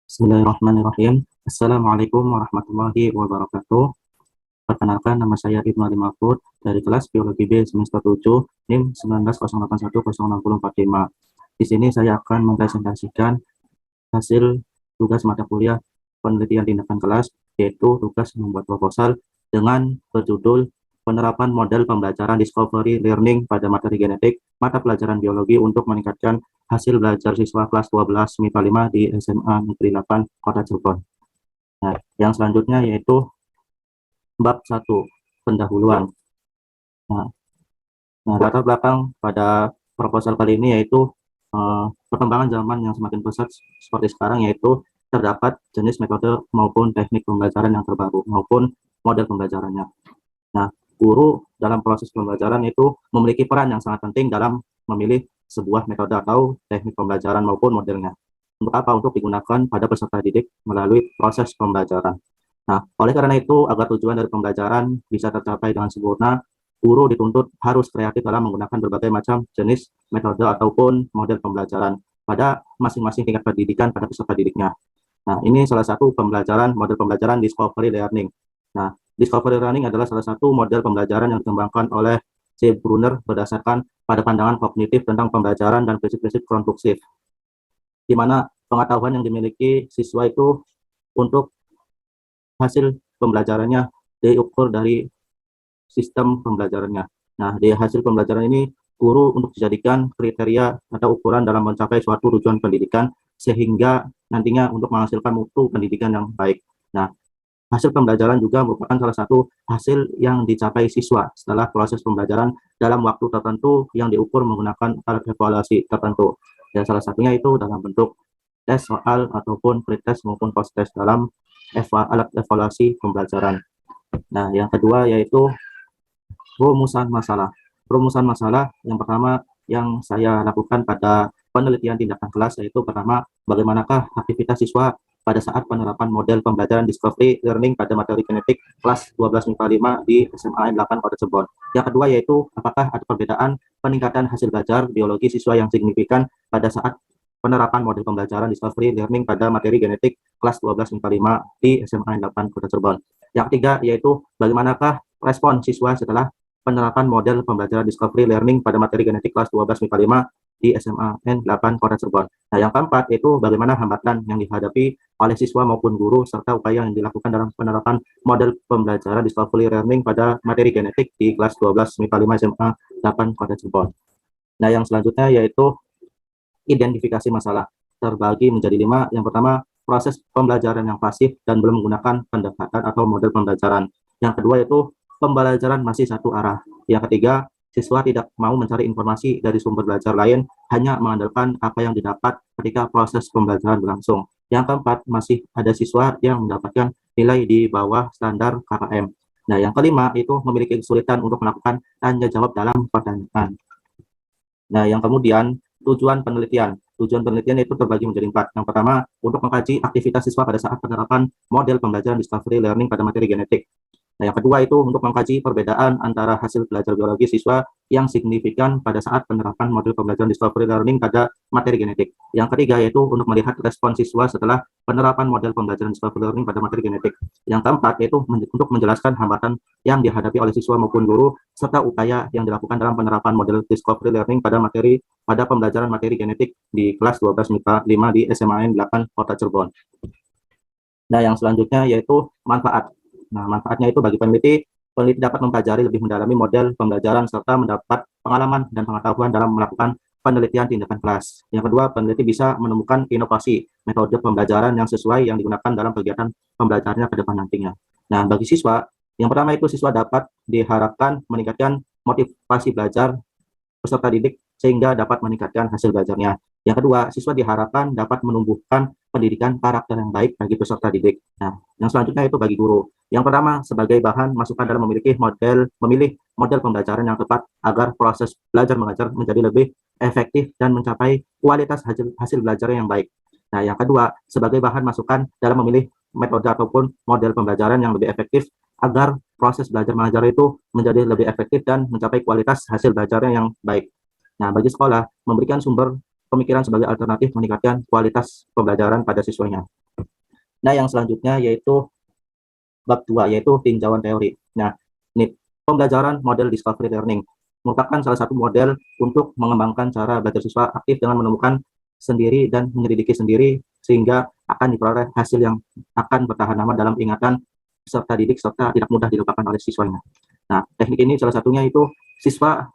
Bismillahirrahmanirrahim. Assalamualaikum warahmatullahi wabarakatuh. Perkenalkan, nama saya Ibnu Ali Mahfud dari kelas Biologi B semester 7, NIM 190810645. Di sini saya akan mempresentasikan hasil tugas mata kuliah penelitian tindakan kelas, yaitu tugas membuat proposal dengan berjudul penerapan model pembelajaran discovery learning pada materi genetik mata pelajaran biologi untuk meningkatkan hasil belajar siswa kelas 12 MIPA 5 di SMA Negeri 8 Kota Cirebon. Nah, yang selanjutnya yaitu bab 1, pendahuluan. Nah, latar belakang pada proposal kali ini yaitu perkembangan zaman yang semakin pesat seperti sekarang, yaitu terdapat jenis metode maupun teknik pembelajaran yang terbaru maupun model pembelajarannya. Nah, guru dalam proses pembelajaran itu memiliki peran yang sangat penting dalam memilih sebuah metode atau teknik pembelajaran maupun modelnya. Untuk apa? Untuk digunakan pada peserta didik melalui proses pembelajaran. Nah, oleh karena itu, agar tujuan dari pembelajaran bisa tercapai dengan sempurna, guru dituntut harus kreatif dalam menggunakan berbagai macam jenis metode ataupun model pembelajaran pada masing-masing tingkat pendidikan pada peserta didiknya. Nah, ini salah satu model pembelajaran discovery learning. Nah, discovery learning adalah salah satu model pembelajaran yang dikembangkan oleh C. Brunner berdasarkan pada pandangan kognitif tentang pembelajaran dan prinsip-prinsip konstruksi, di mana pengetahuan yang dimiliki siswa itu untuk hasil pembelajarannya diukur dari sistem pembelajarannya. Nah, di hasil pembelajaran ini, guru untuk dijadikan kriteria atau ukuran dalam mencapai suatu tujuan pendidikan, sehingga nantinya untuk menghasilkan mutu pendidikan yang baik. Nah, hasil pembelajaran juga merupakan salah satu hasil yang dicapai siswa setelah proses pembelajaran dalam waktu tertentu yang diukur menggunakan alat evaluasi tertentu. Dan salah satunya itu dalam bentuk tes soal ataupun pretest maupun post-test dalam alat evaluasi pembelajaran. Nah, yang kedua yaitu rumusan masalah. Rumusan masalah yang pertama yang saya lakukan pada penelitian tindakan kelas yaitu pertama, bagaimanakah aktivitas siswa pada saat penerapan model pembelajaran discovery learning pada materi genetik kelas 12 MIPA 5 di SMA 8 Kota Cirebon. Yang kedua yaitu apakah ada perbedaan peningkatan hasil belajar biologi siswa yang signifikan pada saat penerapan model pembelajaran discovery learning pada materi genetik kelas 12 MIPA 5 di SMA 8 Kota Cirebon. Yang ketiga yaitu bagaimanakah respon siswa setelah penerapan model pembelajaran discovery learning pada materi genetik kelas 12 MIPA 5 di SMA N8 Kota Cirebon. Nah, yang keempat itu bagaimana hambatan yang dihadapi oleh siswa maupun guru serta upaya yang dilakukan dalam penerapan model pembelajaran discovery learning pada materi genetik di kelas 12 MIPA 5 SMA 8 Kota Cirebon. Nah, yang selanjutnya yaitu identifikasi masalah, terbagi menjadi 5. Yang pertama, proses pembelajaran yang pasif dan belum menggunakan pendekatan atau model pembelajaran. Yang kedua yaitu pembelajaran masih satu arah. Yang ketiga, siswa tidak mau mencari informasi dari sumber belajar lain, hanya mengandalkan apa yang didapat ketika proses pembelajaran berlangsung. Yang keempat, masih ada siswa yang mendapatkan nilai di bawah standar KKM. Nah, yang kelima itu memiliki kesulitan untuk melakukan tanya jawab dalam pertanyaan. Nah, yang kemudian tujuan penelitian. Tujuan penelitian itu terbagi menjadi 4. Yang pertama, untuk mengkaji aktivitas siswa pada saat penerapan model pembelajaran discovery learning pada materi genetik. Nah, yang kedua itu untuk mengkaji perbedaan antara hasil belajar biologi siswa yang signifikan pada saat penerapan model pembelajaran discovery learning pada materi genetik. Yang ketiga yaitu untuk melihat respon siswa setelah penerapan model pembelajaran discovery learning pada materi genetik. Yang keempat yaitu untuk menjelaskan hambatan yang dihadapi oleh siswa maupun guru serta upaya yang dilakukan dalam penerapan model discovery learning pada pembelajaran materi genetik di kelas 12 MIPA 5 di SMA 8 Kota Cirebon. Nah, yang selanjutnya yaitu manfaat. Nah, manfaatnya itu bagi peneliti dapat mempelajari lebih mendalami model pembelajaran serta mendapat pengalaman dan pengetahuan dalam melakukan penelitian tindakan kelas. Yang kedua, peneliti bisa menemukan inovasi metode pembelajaran yang sesuai yang digunakan dalam kegiatan pembelajarannya ke depan nantinya. Nah, bagi siswa, yang pertama itu siswa dapat diharapkan meningkatkan motivasi belajar peserta didik sehingga dapat meningkatkan hasil belajarnya. Yang kedua, siswa diharapkan dapat menumbuhkan pendidikan karakter yang baik bagi peserta didik. Nah, yang selanjutnya itu bagi guru. Yang pertama, sebagai bahan masukan dalam memilih model pembelajaran yang tepat agar proses belajar mengajar menjadi lebih efektif dan mencapai kualitas hasil belajar yang baik. Nah, yang kedua, sebagai bahan masukan dalam memilih metode ataupun model pembelajaran yang lebih efektif agar proses belajar mengajar itu menjadi lebih efektif dan mencapai kualitas hasil belajarnya yang baik. Nah, bagi sekolah, memberikan sumber pemikiran sebagai alternatif meningkatkan kualitas pembelajaran pada siswanya. Nah, yang selanjutnya yaitu bab 2, yaitu tinjauan teori. Nah, ini pembelajaran model discovery learning merupakan salah satu model untuk mengembangkan cara belajar siswa aktif dengan menemukan sendiri dan menyelidiki sendiri sehingga akan diperoleh hasil yang akan bertahan lama dalam ingatan peserta didik serta tidak mudah dilupakan oleh siswanya. Nah, teknik ini salah satunya itu siswa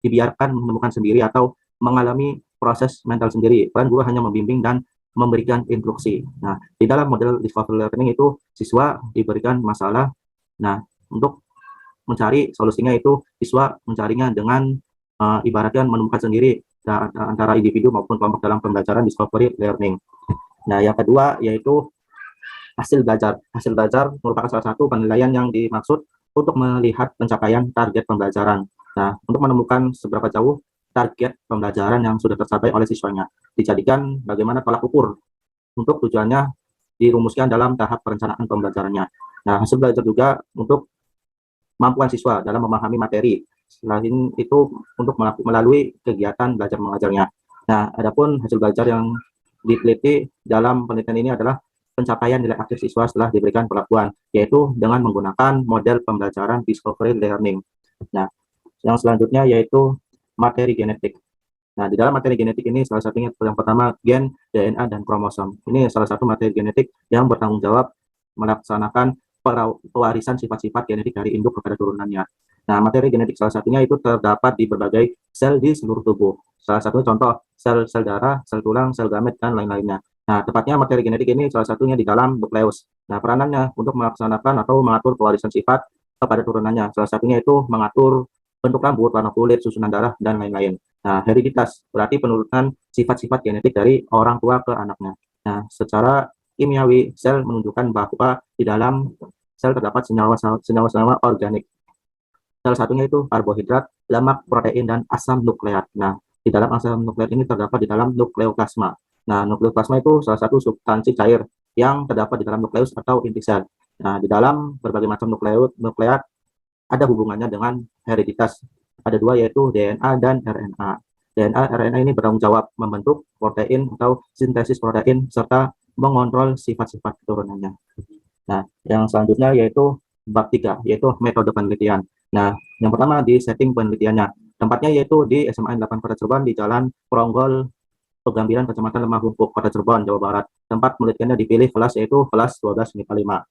dibiarkan menemukan sendiri atau mengalami proses mental sendiri. Peran guru hanya membimbing dan memberikan instruksi. Nah, di dalam model discovery learning itu siswa diberikan masalah. Nah, untuk mencari solusinya itu siswa mencarinya dengan ibaratnya menemukan sendiri antara individu maupun kelompok dalam pembelajaran discovery learning. Nah, yang kedua yaitu hasil belajar. Hasil belajar merupakan salah satu penilaian yang dimaksud untuk melihat pencapaian target pembelajaran. Nah, untuk menemukan seberapa jauh target pembelajaran yang sudah tercapai oleh siswanya, dijadikan bagaimana tolak ukur untuk tujuannya dirumuskan dalam tahap perencanaan pembelajarannya. Nah, hasil belajar juga untuk kemampuan siswa dalam memahami materi. Selain itu untuk melalui kegiatan belajar mengajarnya. Nah, adapun hasil belajar yang diteliti dalam penelitian ini adalah pencapaian nilai akhir siswa setelah diberikan perlakuan, yaitu dengan menggunakan model pembelajaran discovery learning. Nah, yang selanjutnya yaitu materi genetik. Nah, di dalam materi genetik ini salah satunya yang pertama gen, DNA, dan kromosom. Ini salah satu materi genetik yang bertanggung jawab melaksanakan pewarisan sifat-sifat genetik dari induk kepada turunannya. Nah, materi genetik salah satunya itu terdapat di berbagai sel di seluruh tubuh. Salah satunya contoh sel-sel darah, sel tulang, sel gamet, dan lain-lainnya. Nah, tepatnya materi genetik ini salah satunya di dalam nukleus. Nah, peranannya untuk melaksanakan atau mengatur pewarisan sifat kepada turunannya. Salah satunya itu mengatur bentuk rambut, warna kulit, susunan darah, dan lain-lain. Nah, hereditas berarti penurunan sifat-sifat genetik dari orang tua ke anaknya. Nah, secara kimiawi, sel menunjukkan bahwa di dalam sel terdapat senyawa-senyawa organik. Salah satunya itu karbohidrat, lemak, protein, dan asam nukleat. Nah, di dalam asam nukleat ini terdapat di dalam nukleoplasma. Nah, nukleoplasma itu salah satu substansi cair yang terdapat di dalam nukleus atau inti sel. Nah, di dalam berbagai macam nukleat ada hubungannya dengan hereditas. Ada dua yaitu DNA dan RNA. DNA, RNA ini bertanggung jawab membentuk protein atau sintesis protein serta mengontrol sifat-sifat turunannya. Nah, yang selanjutnya yaitu bab 3, yaitu metode penelitian. Nah, yang pertama di setting penelitiannya. Tempatnya yaitu di SMA 8 Kota Cirebon di Jalan Pronggol Pegambiran, Kecamatan Lemah Humpuk, Kota Cirebon, Jawa Barat. Tempat penelitiannya dipilih kelas yaitu kelas 12 MIPA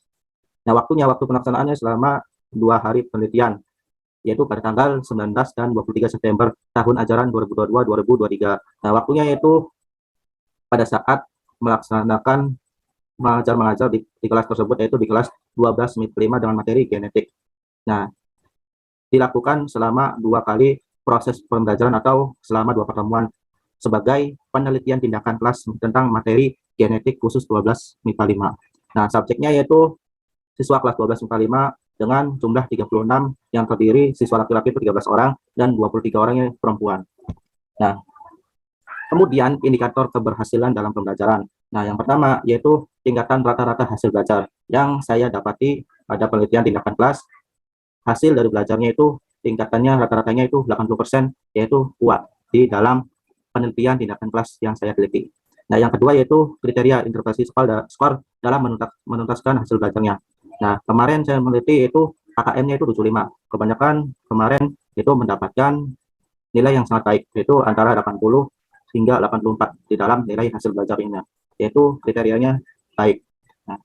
5. Nah, waktu pelaksanaannya selama 2 hari penelitian, yaitu pada tanggal 19 dan 23 September tahun ajaran 2022-2023. Nah, waktunya yaitu pada saat melaksanakan mengajar di kelas tersebut, yaitu di kelas 12 MIP 5 dengan materi genetik. Nah, dilakukan selama 2 kali proses pembelajaran atau selama 2 pertemuan sebagai penelitian tindakan kelas tentang materi genetik khusus 12 MIPA 5. Nah, subjeknya yaitu siswa kelas 12 MIPA 5 dengan jumlah 36 yang terdiri siswa laki-laki itu 13 orang dan 23 orangnya perempuan. Nah, kemudian indikator keberhasilan dalam pembelajaran. Nah, yang pertama yaitu tingkatan rata-rata hasil belajar yang saya dapati pada penelitian tindakan kelas. Hasil dari belajarnya itu tingkatannya rata-ratanya itu 80%, yaitu kuat di dalam penelitian tindakan kelas yang saya teliti. Nah, yang kedua yaitu kriteria interpretasi skor dalam menuntaskan hasil belajarnya. Nah, kemarin saya meneliti itu KKM-nya itu 75. Kebanyakan kemarin itu mendapatkan nilai yang sangat baik, yaitu antara 80 hingga 84 di dalam nilai hasil belajarnya, yaitu kriterianya baik. Nah,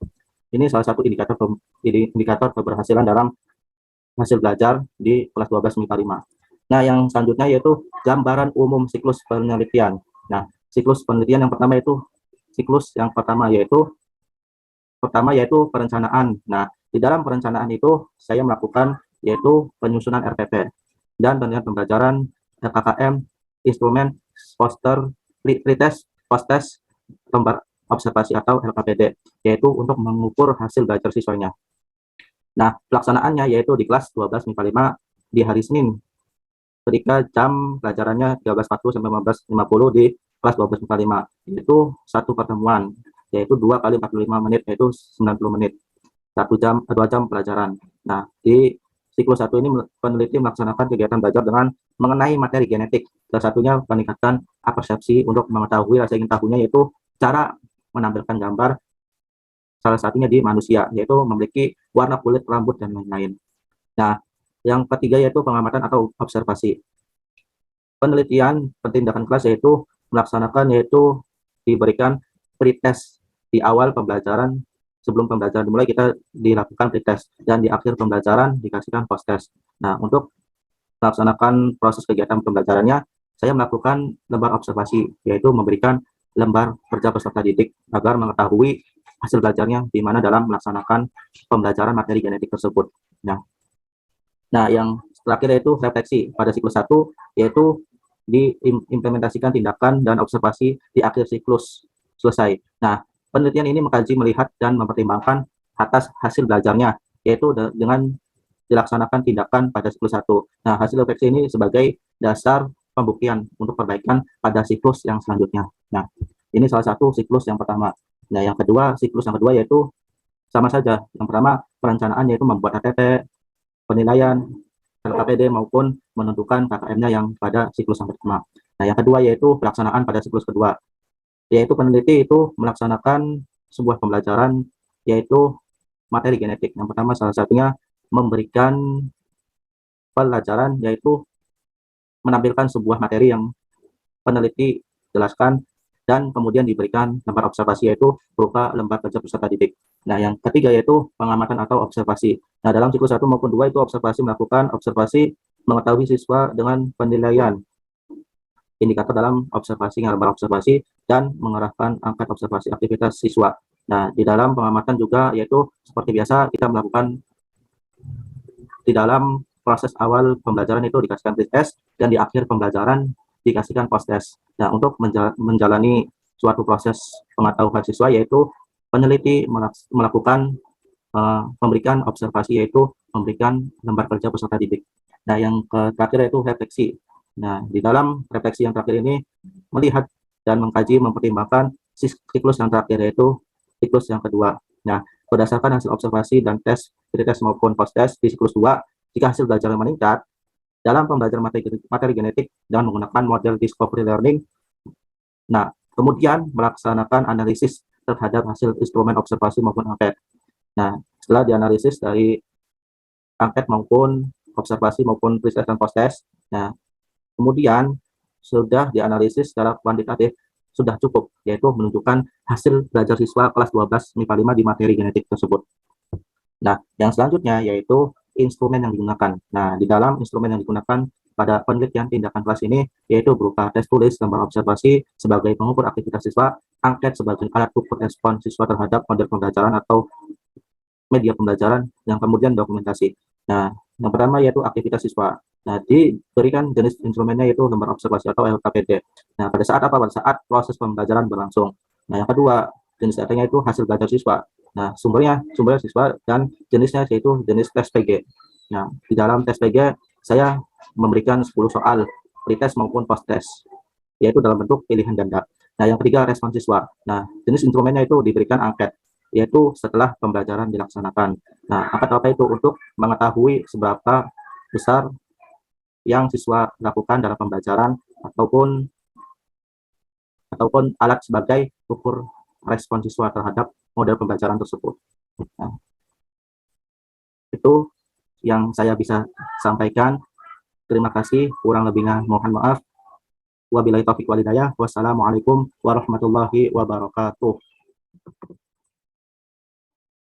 ini salah satu indikator keberhasilan dalam hasil belajar di kelas 12 MIPA 5. Nah, yang selanjutnya yaitu gambaran umum siklus penelitian. Nah, siklus penelitian yang pertama yaitu perencanaan. Nah, di dalam perencanaan itu saya melakukan yaitu penyusunan RPP dan penelitian pembelajaran KKM, instrumen, poster, pretest, post-test, lembar observasi atau LKPD, yaitu untuk mengukur hasil belajar siswanya. Nah, pelaksanaannya yaitu di kelas 12 MIPA 5 di hari Senin, ketika jam pelajarannya 13.40 sampai 15.50 di kelas 12 MIPA 5, yaitu satu pertemuan, yaitu 2 kali 45 menit, yaitu 90 menit, 2 jam pelajaran. Nah, di siklus 1 ini peneliti melaksanakan kegiatan belajar dengan mengenai materi genetik. Salah satunya meningkatkan persepsi untuk mengetahui rasa ingin tahunya, yaitu cara menampilkan gambar salah satunya di manusia, yaitu memiliki warna kulit, rambut, dan lain-lain. Nah, yang ketiga yaitu pengamatan atau observasi. Penelitian tindakan kelas yaitu melaksanakan, yaitu diberikan pretest di awal pembelajaran. Sebelum pembelajaran dimulai kita dilakukan pretest, dan di akhir pembelajaran dikasihkan post test. Nah, untuk melaksanakan proses kegiatan pembelajarannya, saya melakukan lembar observasi, yaitu memberikan lembar kerja peserta didik agar mengetahui hasil belajarnya di mana dalam melaksanakan pembelajaran materi genetik tersebut. Nah, yang terakhir yaitu refleksi pada siklus 1, yaitu diimplementasikan tindakan dan observasi di akhir siklus selesai. Nah, penelitian ini mengkaji, melihat, dan mempertimbangkan atas hasil belajarnya, yaitu dengan dilaksanakan tindakan pada siklus 1. Nah, hasil refleksi ini sebagai dasar pembuktian untuk perbaikan pada siklus yang selanjutnya. Nah, ini salah satu siklus yang pertama. Nah, yang kedua, siklus yang kedua yaitu sama saja. Yang pertama, perencanaan yaitu membuat ATT, penilaian, LKPD maupun menentukan KKM-nya yang pada siklus yang pertama. Nah, yang kedua yaitu pelaksanaan pada siklus kedua, yaitu peneliti itu melaksanakan sebuah pembelajaran yaitu materi genetik. Yang pertama salah satunya memberikan pelajaran yaitu menampilkan sebuah materi yang peneliti jelaskan, dan kemudian diberikan lembar observasi yaitu berupa lembar kerja peserta didik. Nah, yang ketiga yaitu pengamatan atau observasi. Nah, dalam siklus 1 maupun 2 itu observasi, melakukan observasi, mengetahui siswa dengan penilaian indikator dalam observasi, lembar observasi, dan mengerahkan angkat observasi aktivitas siswa. Nah, di dalam pengamatan juga yaitu seperti biasa kita melakukan di dalam proses awal pembelajaran itu dikasihkan pretest, dan di akhir pembelajaran dikasihkan post test. Nah, untuk menjalani suatu proses pengetahuan siswa yaitu peneliti melakukan memberikan observasi, yaitu memberikan lembar kerja peserta didik. Nah, yang terakhir yaitu refleksi. Nah, di dalam refleksi yang terakhir ini melihat dan mengkaji, mempertimbangkan siklus yang terakhir yaitu siklus yang kedua. Nah, berdasarkan hasil observasi dan tes, pretest maupun post test di siklus 2, jika hasil belajar meningkat dalam pembelajaran materi genetik dengan menggunakan model discovery learning, nah, kemudian melaksanakan analisis terhadap hasil instrumen observasi maupun angket. Nah, setelah dianalisis dari angket maupun observasi maupun pretest dan post test, nah, kemudian sudah dianalisis secara kuantitatif, sudah cukup, yaitu menunjukkan hasil belajar siswa kelas 12 MIPA 5 di materi genetik tersebut. Nah, yang selanjutnya yaitu instrumen yang digunakan. Nah, di dalam instrumen yang digunakan pada penelitian tindakan kelas ini yaitu berupa tes tulis, lembar observasi sebagai pengukur aktivitas siswa, angket sebagai alat ukur respon siswa terhadap model pembelajaran atau media pembelajaran, yang kemudian dokumentasi. Nah, yang pertama yaitu aktivitas siswa. Nah, diberikan jenis instrumennya yaitu lembar observasi atau LKPD. Nah, pada saat apa? Pada saat proses pembelajaran berlangsung. Nah, yang kedua, jenis datanya itu hasil belajar siswa. Nah, sumber siswa, dan jenisnya yaitu jenis tes PG. Nah, di dalam tes PG saya memberikan 10 soal pretest maupun post test, yaitu dalam bentuk pilihan ganda. Nah, yang ketiga respon siswa. Nah, jenis instrumennya itu diberikan angket, yaitu setelah pembelajaran dilaksanakan. Nah, angket apa itu? Untuk mengetahui seberapa besar yang siswa lakukan dalam pembelajaran, ataupun alat sebagai ukur respon siswa terhadap model pembelajaran tersebut. Nah, itu yang saya bisa sampaikan. Terima kasih, kurang lebihnya mohon maaf. Wabillahi taufiq wal hidayah. Wassalamualaikum warahmatullahi wabarakatuh.